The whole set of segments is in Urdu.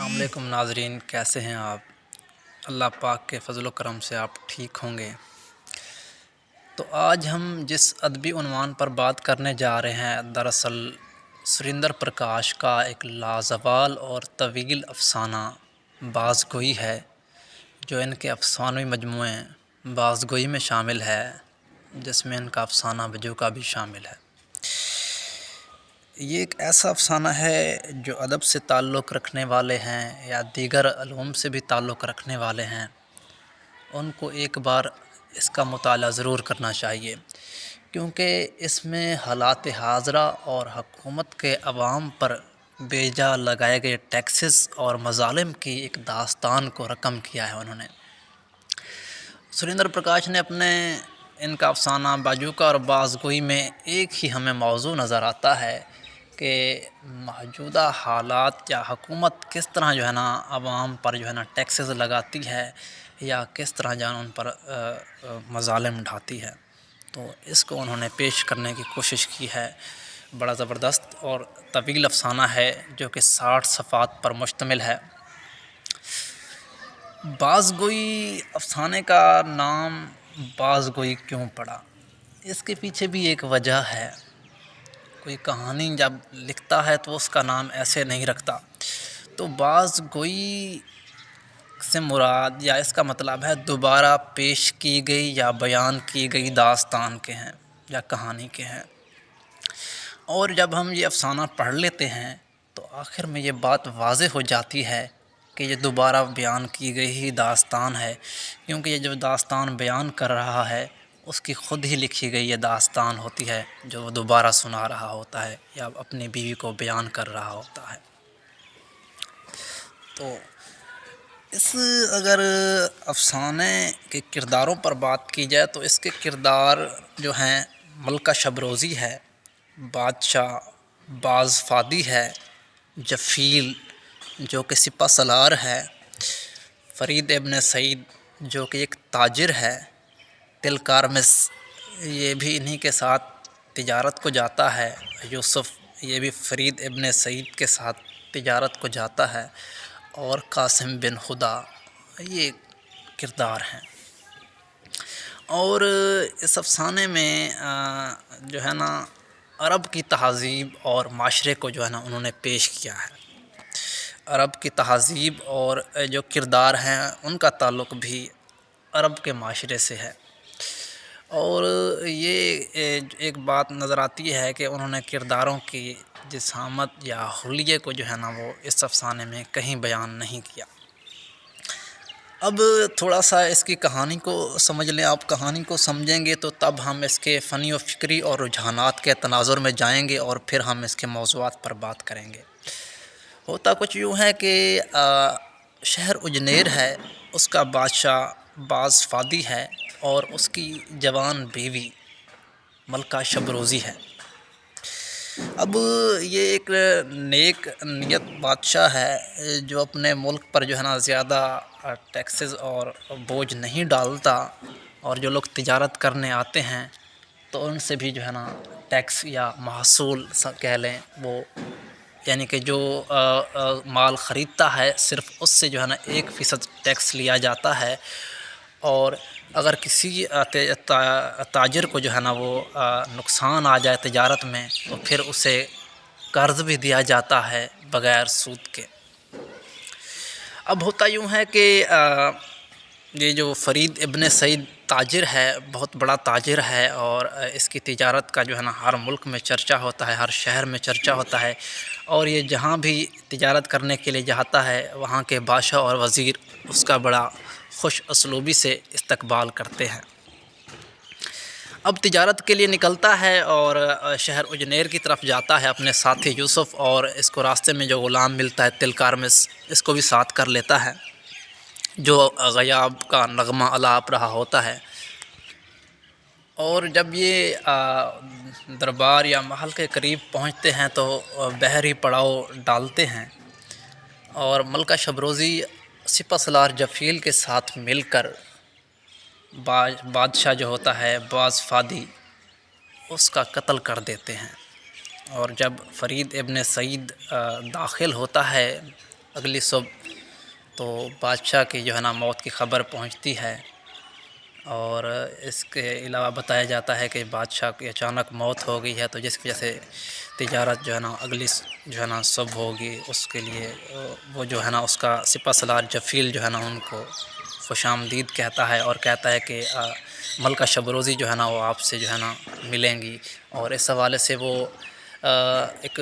السلام علیکم ناظرین، کیسے ہیں آپ؟ اللہ پاک کے فضل و کرم سے آپ ٹھیک ہوں گے۔ تو آج ہم جس ادبی عنوان پر بات کرنے جا رہے ہیں، دراصل سریندر پرکاش کا ایک لازوال اور طویل افسانہ باز گوئی ہے، جو ان کے افسانوی مجموعے باز گوئی میں شامل ہے، جس میں ان کا افسانہ بجوکا بھی شامل ہے۔ یہ ایک ایسا افسانہ ہے جو ادب سے تعلق رکھنے والے ہیں یا دیگر علوم سے بھی تعلق رکھنے والے ہیں، ان کو ایک بار اس کا مطالعہ ضرور کرنا چاہیے، کیونکہ اس میں حالات حاضرہ اور حکومت کے عوام پر بے جا لگائے گئے ٹیکسز اور مظالم کی ایک داستان کو رقم کیا ہے انہوں نے۔ سریندر پرکاش نے اپنے ان کا افسانہ بازوکا اور باز گوئی میں ایک ہی ہمیں موضوع نظر آتا ہے کہ موجودہ حالات یا حکومت کس طرح عوام پر ٹیکسز لگاتی ہے یا کس طرح ان پر مظالم ڈھاتی ہے۔ تو اس کو انہوں نے پیش کرنے کی کوشش کی ہے۔ بڑا زبردست اور طویل افسانہ ہے جو کہ 60 صفحات پر مشتمل ہے۔ باز گوئی افسانے کا نام باز گوئی کیوں پڑا؟ اس کے پیچھے بھی ایک وجہ ہے۔ کوئی کہانی جب لکھتا ہے تو اس کا نام ایسے نہیں رکھتا۔ تو باز گوئی سے مراد یا اس کا مطلب ہے دوبارہ پیش کی گئی یا بیان کی گئی داستان کے ہیں یا کہانی کے ہیں۔ اور جب ہم یہ افسانہ پڑھ لیتے ہیں تو آخر میں یہ بات واضح ہو جاتی ہے کہ یہ دوبارہ بیان کی گئی ہی داستان ہے، کیونکہ یہ جو داستان بیان کر رہا ہے اس کی خود ہی لکھی گئی یہ داستان ہوتی ہے جو وہ دوبارہ سنا رہا ہوتا ہے یا اپنی بیوی کو بیان کر رہا ہوتا ہے۔ تو اگر افسانے کے کرداروں پر بات کی جائے تو اس کے کردار جو ہیں ملکہ شبروزی ہے، بادشاہ باز فادی ہے، جفیل جو کہ سپہ سالار ہے، فرید ابن سعید جو کہ ایک تاجر ہے، تلکارمس یہ بھی انہی کے ساتھ تجارت کو جاتا ہے، یوسف یہ بھی فرید ابن سعید کے ساتھ تجارت کو جاتا ہے، اور قاسم بن خدا یہ کردار ہیں۔ اور اس افسانے میں عرب کی تہذیب اور معاشرے کو انہوں نے پیش کیا ہے۔ عرب کی تہذیب اور جو کردار ہیں ان کا تعلق بھی عرب کے معاشرے سے ہے۔ اور یہ ایک بات نظر آتی ہے کہ انہوں نے کرداروں کی جسامت یا حلیے کو وہ اس افسانے میں کہیں بیان نہیں کیا۔ اب تھوڑا سا اس کی کہانی کو سمجھ لیں۔ آپ کہانی کو سمجھیں گے تو تب ہم اس کے فنی و فکری اور رجحانات کے تناظر میں جائیں گے اور پھر ہم اس کے موضوعات پر بات کریں گے۔ ہوتا کچھ یوں ہے کہ شہر اجنیر ہے، اس کا بادشاہ باز فادی ہے اور اس کی جوان بیوی ملکہ شبروزی ہے۔ اب یہ ایک نیک نیت بادشاہ ہے جو اپنے ملک پر زیادہ ٹیکسز اور بوجھ نہیں ڈالتا، اور جو لوگ تجارت کرنے آتے ہیں تو ان سے بھی ٹیکس یا محصول کہہ لیں، وہ یعنی کہ جو مال خریدتا ہے صرف اس سے 1% ٹیکس لیا جاتا ہے، اور اگر کسی تاجر کو وہ نقصان آ جائے تجارت میں تو پھر اسے قرض بھی دیا جاتا ہے بغیر سود کے۔ اب ہوتا یوں ہے کہ یہ جو فرید ابن سعید تاجر ہے، بہت بڑا تاجر ہے، اور اس کی تجارت کا ہر ملک میں چرچا ہوتا ہے، ہر شہر میں چرچا ہوتا ہے، اور یہ جہاں بھی تجارت کرنے کے لیے جاتا ہے وہاں کے بادشاہ اور وزیر اس کا بڑا خوش اسلوبی سے استقبال کرتے ہیں۔ اب تجارت کے لیے نکلتا ہے اور شہر اجنیر کی طرف جاتا ہے اپنے ساتھی یوسف، اور اس کو راستے میں جو غلام ملتا ہے تلکارمس، اس کو بھی ساتھ کر لیتا ہے، جو غیاب کا نغمہ الاپ رہا ہوتا ہے۔ اور جب یہ دربار یا محل کے قریب پہنچتے ہیں تو بحری پڑاؤ ڈالتے ہیں، اور ملکہ شبروزی سپہ سالار جفیل کے ساتھ مل کر بادشاہ جو ہوتا ہے باز فادی اس کا قتل کر دیتے ہیں۔ اور جب فرید ابن سعید داخل ہوتا ہے اگلی صبح تو بادشاہ کی جو ہے نا موت کی خبر پہنچتی ہے، اور اس کے علاوہ بتایا جاتا ہے کہ بادشاہ کی اچانک موت ہو گئی ہے، تو جس کی وجہ سے تجارت جو ہے نا اگلی جو ہے نا صبح ہوگی اس کے لیے وہ جو ہے نا اس کا سپہ سالار جفیل جو ہے نا ان کو خوش آمدید کہتا ہے، اور کہتا ہے کہ ملکہ شبروزی جو ہے نا وہ آپ سے جو ہے نا ملیں گی، اور اس حوالے سے وہ ایک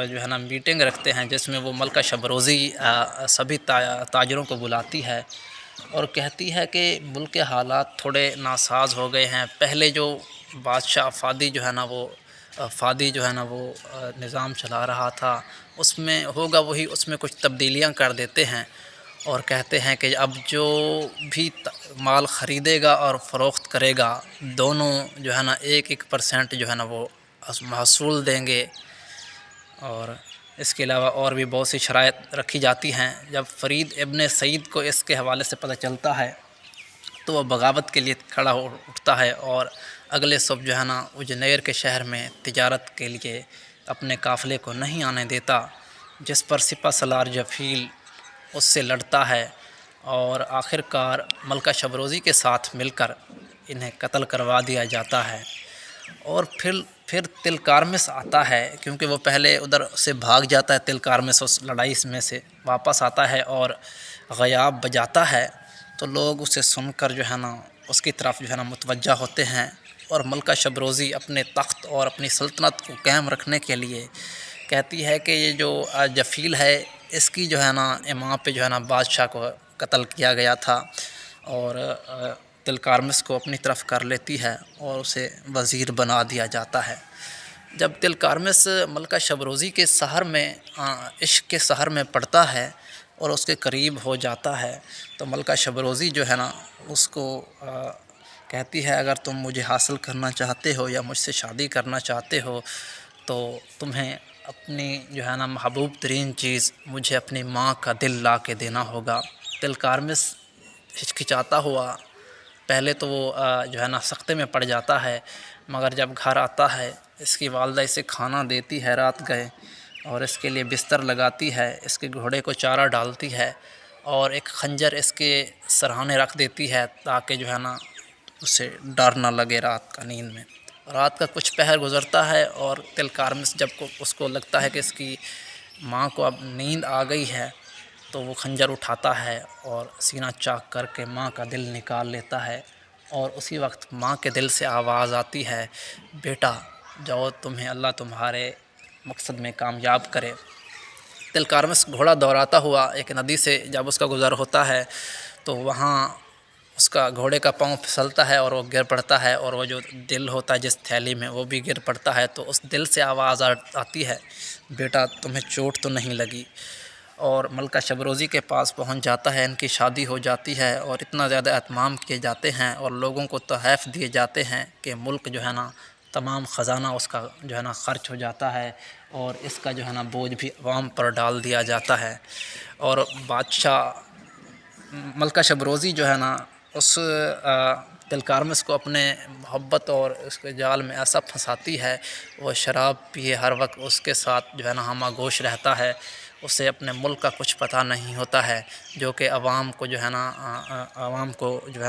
جو ہے نا میٹنگ رکھتے ہیں جس میں وہ ملکہ شبروزی سبھی تاجروں کو بلاتی ہے اور کہتی ہے کہ ملک کے حالات تھوڑے ناساز ہو گئے ہیں۔ پہلے جو بادشاہ فادی جو ہے نا وہ نظام چلا رہا تھا، اس میں ہوگا وہی، اس میں کچھ تبدیلیاں کر دیتے ہیں، اور کہتے ہیں کہ اب جو بھی مال خریدے گا اور فروخت کرے گا دونوں جو ہے نا 1% جو ہے نا وہ محصول دیں گے، اور اس کے علاوہ اور بھی بہت سی شرائط رکھی جاتی ہیں۔ جب فرید ابن سعید کو اس کے حوالے سے پتہ چلتا ہے تو وہ بغاوت کے لیے کھڑا اٹھتا ہے، اور اگلے صبح جو ہے نا اجنیر کے شہر میں تجارت کے لیے اپنے قافلے کو نہیں آنے دیتا، جس پر سپہ سالار جفیل اس سے لڑتا ہے، اور آخر کار ملکہ شبروزی کے ساتھ مل کر انہیں قتل کروا دیا جاتا ہے۔ اور پھر تلکارمس آتا ہے، کیونکہ وہ پہلے ادھر سے بھاگ جاتا ہے، تلکارمس اس لڑائی میں سے واپس آتا ہے اور غیاب بجاتا ہے، تو لوگ اسے سن کر جو ہے نا اس کی طرف جو ہے نا متوجہ ہوتے ہیں، اور ملکہ شبروزی اپنے تخت اور اپنی سلطنت کو قائم رکھنے کے لیے کہتی ہے کہ یہ جو جفیل ہے اس کی جو ہے نا امام پہ جو ہے نا بادشاہ کو قتل کیا گیا تھا، اور تلکارمس کو اپنی طرف کر لیتی ہے اور اسے وزیر بنا دیا جاتا ہے۔ جب تلکارمس ملکہ شبروزی کے سحر میں عشق کے سحر میں پڑتا ہے اور اس کے قریب ہو جاتا ہے، تو ملکہ شبروزی جو ہے نا اس کو کہتی ہے اگر تم مجھے حاصل کرنا چاہتے ہو یا مجھ سے شادی کرنا چاہتے ہو تو تمہیں اپنی جو ہے نا محبوب ترین چیز مجھے اپنی ماں کا دل لا کے دینا ہوگا۔ تلکارمس ہچکچاتا ہوا پہلے تو وہ جو ہے نا سختے میں پڑ جاتا ہے، مگر جب گھر آتا ہے اس کی والدہ اسے کھانا دیتی ہے رات گئے، اور اس کے لیے بستر لگاتی ہے، اس کے گھوڑے کو چارہ ڈالتی ہے، اور ایک خنجر اس کے سرہانے رکھ دیتی ہے تاکہ جو ہے نا اسے ڈر نہ لگے رات کا نیند میں۔ رات کا کچھ پہر گزرتا ہے اور تلکارمس جب اس کو لگتا ہے کہ اس کی ماں کو اب نیند آ گئی ہے تو وہ خنجر اٹھاتا ہے اور سینہ چاک کر کے ماں کا دل نکال لیتا ہے، اور اسی وقت ماں کے دل سے آواز آتی ہے بیٹا جاؤ تمہیں اللہ تمہارے مقصد میں کامیاب کرے۔ تلکارمس گھوڑا دوڑاتا ہوا ایک ندی سے جب اس کا گزر ہوتا ہے تو وہاں اس کا گھوڑے کا پاؤں پھسلتا ہے اور وہ گر پڑتا ہے، اور وہ جو دل ہوتا ہے جس تھیلی میں وہ بھی گر پڑتا ہے، تو اس دل سے آواز آتی ہے بیٹا تمہیں چوٹ تو نہیں لگی، اور ملکہ شبروزی کے پاس پہنچ جاتا ہے۔ ان کی شادی ہو جاتی ہے اور اتنا زیادہ اہتمام کیے جاتے ہیں اور لوگوں کو تحائف دیے جاتے ہیں کہ ملک جو ہے نا تمام خزانہ اس کا جو ہے نا خرچ ہو جاتا ہے، اور اس کا جو ہے نا بوجھ بھی عوام پر ڈال دیا جاتا ہے، اور بادشاہ ملکہ شبروزی جو ہے نا اس تلکارمس کو اپنے محبت اور اس کے جال میں ایسا پھنساتی ہے، وہ شراب پیے ہر وقت اس کے ساتھ جو ہے نا ہمہ گوش رہتا ہے، اسے اپنے ملک کا کچھ پتہ نہیں ہوتا ہے، جو کہ عوام کو جو ہے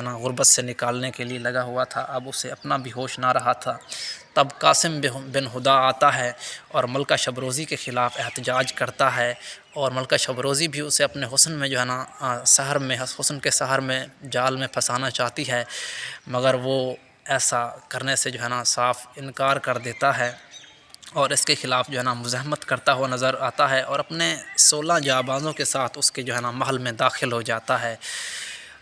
نا غربت سے نکالنے کے لیے لگا ہوا تھا، اب اسے اپنا بھی ہوش نہ رہا تھا۔ تب قاسم بن ہدا آتا ہے اور ملکہ شبروزی کے خلاف احتجاج کرتا ہے، اور ملکہ شبروزی بھی اسے اپنے حسن میں جو ہے نا حسن کے سحر میں جال میں پھنسانا چاہتی ہے، مگر وہ ایسا کرنے سے جو ہے نا صاف انکار کر دیتا ہے، اور اس کے خلاف جو ہے نا مزاحمت کرتا ہوا نظر آتا ہے، اور اپنے 16 جانبازوں کے ساتھ اس کے جو ہے نا محل میں داخل ہو جاتا ہے،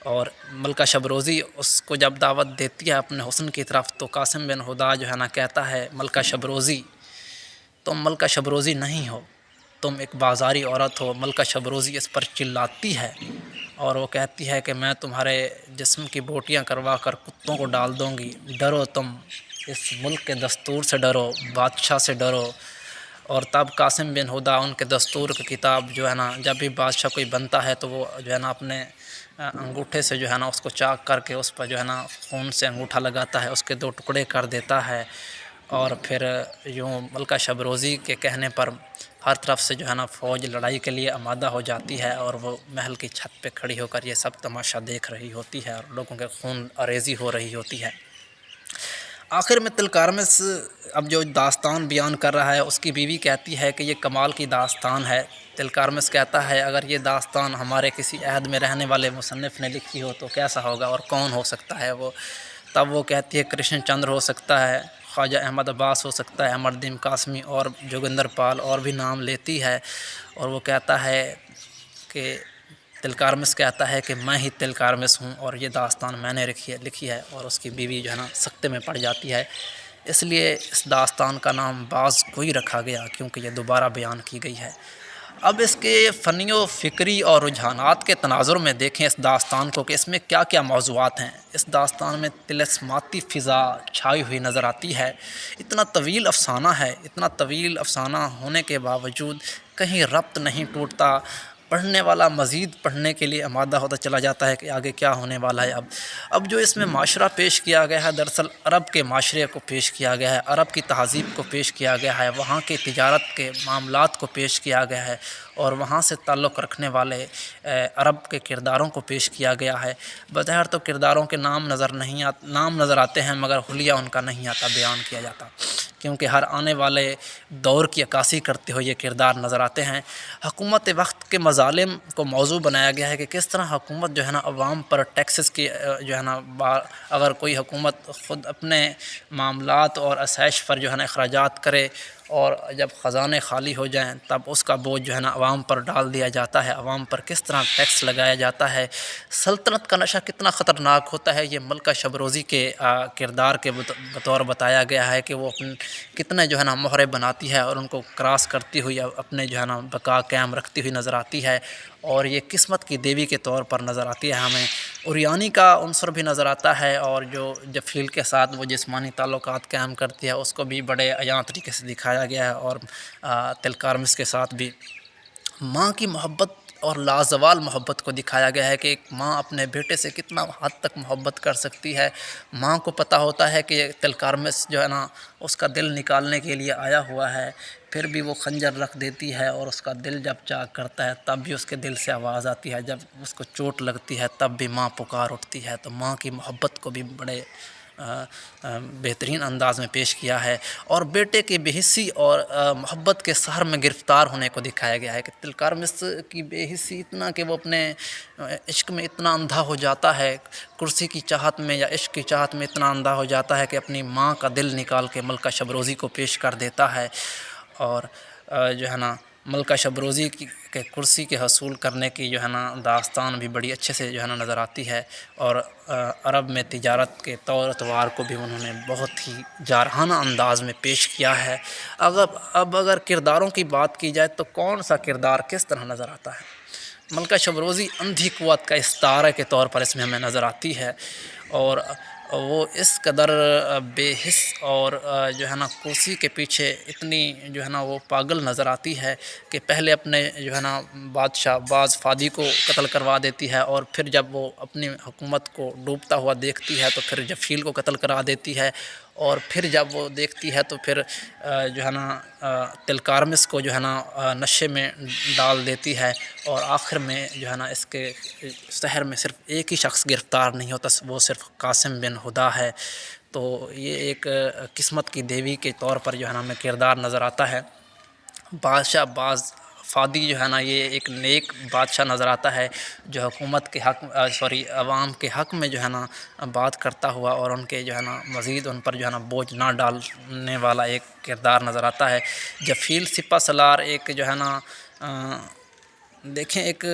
اور ملکہ شبروزی اس کو جب دعوت دیتی ہے اپنے حسن کی طرف تو قاسم بن ہدا جو ہے نا کہتا ہے ملکہ شبروزی تم ملکہ شبروزی نہیں ہو، تم ایک بازاری عورت ہو۔ ملکہ شبروزی اس پر چلاتی ہے اور وہ کہتی ہے کہ میں تمہارے جسم کی بوٹیاں کروا کر کتوں کو ڈال دوں گی، ڈرو تم اس ملک کے دستور سے ڈرو، بادشاہ سے ڈرو۔ اور تب قاسم بن ہدا ان کے دستور کی کتاب جو ہے نا جب بھی بادشاہ کوئی بنتا ہے تو وہ جو ہے نا اپنے انگوٹھے سے جو ہے نا اس کو چاک کر کے اس پر جو ہے نا خون سے انگوٹھا لگاتا ہے، اس کے 2 ٹکڑے کر دیتا ہے، اور پھر یوں ملکہ شبروزی کے کہنے پر ہر طرف سے جو ہے نا فوج لڑائی کے لیے آمادہ ہو جاتی ہے، اور وہ محل کی چھت پہ کھڑی ہو کر یہ سب تماشا دیکھ رہی ہوتی ہے اور لوگوں کے خون ریزی ہو رہی ہوتی ہے۔ آخر میں تلکارمس اب جو داستان بیان کر رہا ہے اس کی بیوی کہتی ہے کہ یہ کمال کی داستان ہے۔ تلکارمس کہتا ہے اگر یہ داستان ہمارے کسی عہد میں رہنے والے مصنف نے لکھی ہو تو کیسا ہوگا اور کون ہو سکتا ہے وہ؟ تب وہ کہتی ہے کرشن چندر ہو سکتا ہے، خواجہ احمد عباس ہو سکتا ہے، امردیم قاسمی اور جوگندر پال اور بھی نام لیتی ہے، اور وہ کہتا ہے کہ تلکارمس کہتا ہے کہ میں ہی تلکارمس ہوں اور یہ داستان میں نے لکھی ہے، اور اس کی بیوی جو ہے نا سکتے میں پڑ جاتی ہے۔ اس لیے اس داستان کا نام باز کوئی رکھا گیا کیونکہ یہ دوبارہ بیان کی گئی ہے۔ اب اس کے فنی و فکری اور رجحانات کے تناظر میں دیکھیں اس داستان کو کہ اس میں کیا کیا موضوعات ہیں۔ اس داستان میں طلسماتی فضا چھائی ہوئی نظر آتی ہے۔ اتنا طویل افسانہ ہے، اتنا طویل افسانہ ہونے کے باوجود کہیں ربط نہیں ٹوٹتا۔ پڑھنے والا مزید پڑھنے کے لیے آمادہ ہوتا چلا جاتا ہے کہ آگے کیا ہونے والا ہے۔ اب جو اس میں معاشرہ پیش کیا گیا ہے دراصل عرب کے معاشرے کو پیش کیا گیا ہے، عرب کی تہذیب کو پیش کیا گیا ہے، وہاں کے تجارت کے معاملات کو پیش کیا گیا ہے، اور وہاں سے تعلق رکھنے والے عرب کے کرداروں کو پیش کیا گیا ہے۔ بظاہر تو کرداروں کے نام نظر آتے ہیں مگر حلیہ ان کا نہیں آتا، بیان کیا جاتا، کیونکہ ہر آنے والے دور کی عکاسی کرتے ہوئے یہ کردار نظر آتے ہیں۔ حکومت وقت کے مظالم کو موضوع بنایا گیا ہے کہ کس طرح حکومت جو ہے نا عوام پر ٹیکسز کی جو ہے نا اگر کوئی حکومت خود اپنے معاملات اور آسائش پر جو ہے نا اخراجات کرے اور جب خزانے خالی ہو جائیں تب اس کا بوجھ جو ہے نا عوام پر ڈال دیا جاتا ہے، عوام پر کس طرح ٹیکس لگایا جاتا ہے۔ سلطنت کا نشہ کتنا خطرناک ہوتا ہے یہ ملکہ شبروزی کے کردار کے بطور بتایا گیا ہے کہ وہ کتنے جو ہے نا مہرے بناتی ہے اور ان کو کراس کرتی ہوئی اپنے جو ہے نا بقا قائم رکھتی ہوئی نظر آتی ہے، اور یہ قسمت کی دیوی کے طور پر نظر آتی ہے ہمیں۔ اوریانی کا عنصر بھی نظر آتا ہے، اور جو جفیل کے ساتھ وہ جسمانی تعلقات قائم کرتی ہے اس کو بھی بڑے عیاں طریقے سے دکھایا گیا ہے، اور تلکارمس کے ساتھ بھی ماں کی محبت اور لازوال محبت کو دکھایا گیا ہے کہ ایک ماں اپنے بیٹے سے کتنا حد تک محبت کر سکتی ہے۔ ماں کو پتہ ہوتا ہے کہ تلکارمس جو ہے نا اس کا دل نکالنے کے لیے آیا ہوا ہے، پھر بھی وہ خنجر رکھ دیتی ہے، اور اس کا دل جب چاک کرتا ہے تب بھی اس کے دل سے آواز آتی ہے، جب اس کو چوٹ لگتی ہے تب بھی ماں پکار اٹھتی ہے۔ تو ماں کی محبت کو بھی بڑے بہترین انداز میں پیش کیا ہے، اور بیٹے کی بے حسی اور محبت کے سحر میں گرفتار ہونے کو دکھایا گیا ہے کہ تلکارمس کی بے حسی اتنا کہ وہ اپنے عشق میں اتنا اندھا ہو جاتا ہے، کرسی کی چاہت میں یا عشق کی چاہت میں اتنا اندھا ہو جاتا ہے کہ اپنی ماں کا دل نکال کے ملکہ شبروزی کو پیش کر دیتا ہے، اور جو ہے نا ملکہ شبروزی کے کرسی کے حصول کرنے کی جو ہے نا داستان بھی بڑی اچھے سے جو ہے نا نظر آتی ہے، اور عرب میں تجارت کے طور اتوار کو بھی انہوں نے بہت ہی جارحانہ انداز میں پیش کیا ہے۔ اب اگر کرداروں کی بات کی جائے تو کون سا کردار کس طرح نظر آتا ہے؟ ملکہ شبروزی اندھی قوت کا استعارہ کے طور پر اس میں ہمیں نظر آتی ہے، اور وہ اس قدر بے حس اور جو ہے نا کرسی کے پیچھے اتنی جو ہے نا وہ پاگل نظر آتی ہے کہ پہلے اپنے جو ہے نا بادشاہ باز فادی کو قتل کروا دیتی ہے، اور پھر جب وہ اپنی حکومت کو ڈوبتا ہوا دیکھتی ہے تو پھر جفیل کو قتل کرا دیتی ہے، اور پھر جب وہ دیکھتی ہے تو پھر جو ہے نا تلکارمس کو جو ہے نا نشے میں ڈال دیتی ہے، اور آخر میں جو ہے نا اس کے شہر میں صرف ایک ہی شخص گرفتار نہیں ہوتا، وہ صرف قاسم بن ہدا ہے۔ تو یہ ایک قسمت کی دیوی کے طور پر جو ہے نا ہمیں کردار نظر آتا ہے۔ بادشاہ باز فادی جو ہے نا یہ ایک نیک بادشاہ نظر آتا ہے جو حکومت کے عوام کے حق میں جو ہے نا بات کرتا ہوا، اور ان کے جو ہے نا مزید ان پر جو ہے نا بوجھ نہ ڈالنے والا ایک کردار نظر آتا ہے۔ جفیل سپہ سالار ایک جو ہے نا دیکھیں ایک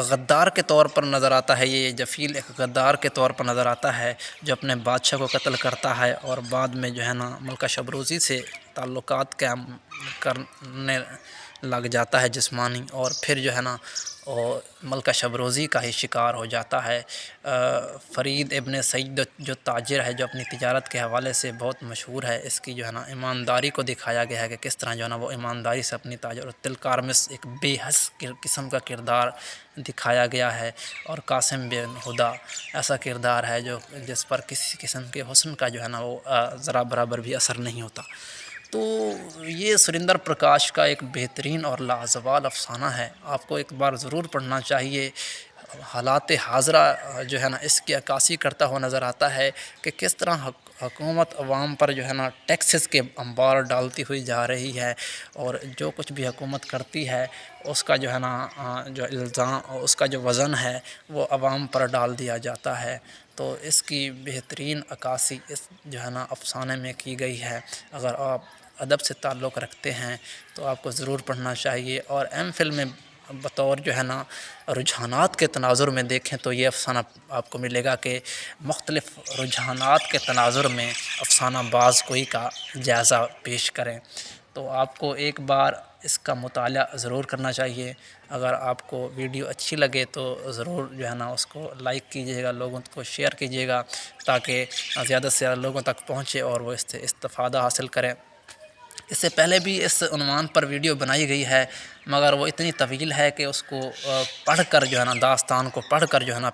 غدار کے طور پر نظر آتا ہے، یہ جفیل ایک غدار کے طور پر نظر آتا ہے جو اپنے بادشاہ کو قتل کرتا ہے، اور بعد میں جو ہے نا ملکہ شبروزی سے تعلقات قائم کرنے لگ جاتا ہے جسمانی، اور پھر جو ہے نا ملکہ شبروزی کا ہی شکار ہو جاتا ہے۔ فرید ابن سعید جو تاجر ہے، جو اپنی تجارت کے حوالے سے بہت مشہور ہے، اس کی جو ہے نا ایمانداری کو دکھایا گیا ہے کہ کس طرح جو ہے نا وہ ایمانداری سے اپنی اور تلکارمس ایک بے حس قسم کا کردار دکھایا گیا ہے، اور قاسم بن ہدا ایسا کردار ہے جس پر کسی قسم کے حسن کا جو ہے نا وہ ذرا برابر بھی اثر نہیں ہوتا۔ تو یہ سریندر پرکاش کا ایک بہترین اور لازوال افسانہ ہے، آپ کو ایک بار ضرور پڑھنا چاہیے۔ حالات حاضرہ جو ہے نا اس کی عکاسی کرتا ہوا نظر آتا ہے کہ کس طرح حکومت عوام پر جو ہے نا ٹیکسز کے انبار ڈالتی ہوئی جا رہی ہے، اور جو کچھ بھی حکومت کرتی ہے اس کا جو ہے نا جو الزام، اس کا جو وزن ہے وہ عوام پر ڈال دیا جاتا ہے۔ تو اس کی بہترین عکاسی اس جو ہے نا افسانے میں کی گئی ہے۔ اگر آپ ادب سے تعلق رکھتے ہیں تو آپ کو ضرور پڑھنا چاہیے۔ اور ایم فل میں بطور جو ہے نا رجحانات کے تناظر میں دیکھیں تو یہ افسانہ آپ کو ملے گا کہ مختلف رجحانات کے تناظر میں افسانہ باز کوئی کا جائزہ پیش کریں۔ تو آپ کو ایک بار اس کا مطالعہ ضرور کرنا چاہیے۔ اگر آپ کو ویڈیو اچھی لگے تو ضرور جو ہے نا اس کو لائک کیجیے گا، لوگوں کو شیئر کیجیے گا تاکہ زیادہ سے زیادہ لوگوں تک پہنچے اور وہ اس سے استفادہ حاصل کریں۔ اس سے پہلے بھی اس عنوان پر ویڈیو بنائی گئی ہے، مگر وہ اتنی طویل ہے کہ اس کو پڑھ کر جو ہے نا داستان کو پڑھ کر جو ہے نا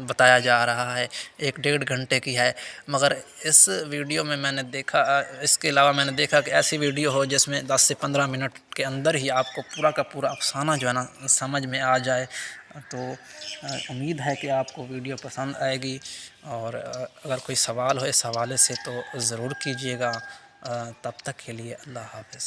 بتایا جا رہا ہے، 1.5 گھنٹے کی ہے۔ مگر اس ویڈیو میں نے دیکھا، اس کے علاوہ میں نے دیکھا کہ ایسی ویڈیو ہو جس میں 10 سے 15 منٹ کے اندر ہی آپ کو پورا کا پورا افسانہ جو ہے نا سمجھ میں آ جائے۔ تو امید ہے کہ آپ کو ویڈیو پسند آئے گی، اور اگر کوئی سوال ہو اس حوالے سے تو ضرور کیجیے گا۔ تب تک کے لیے اللہ حافظ۔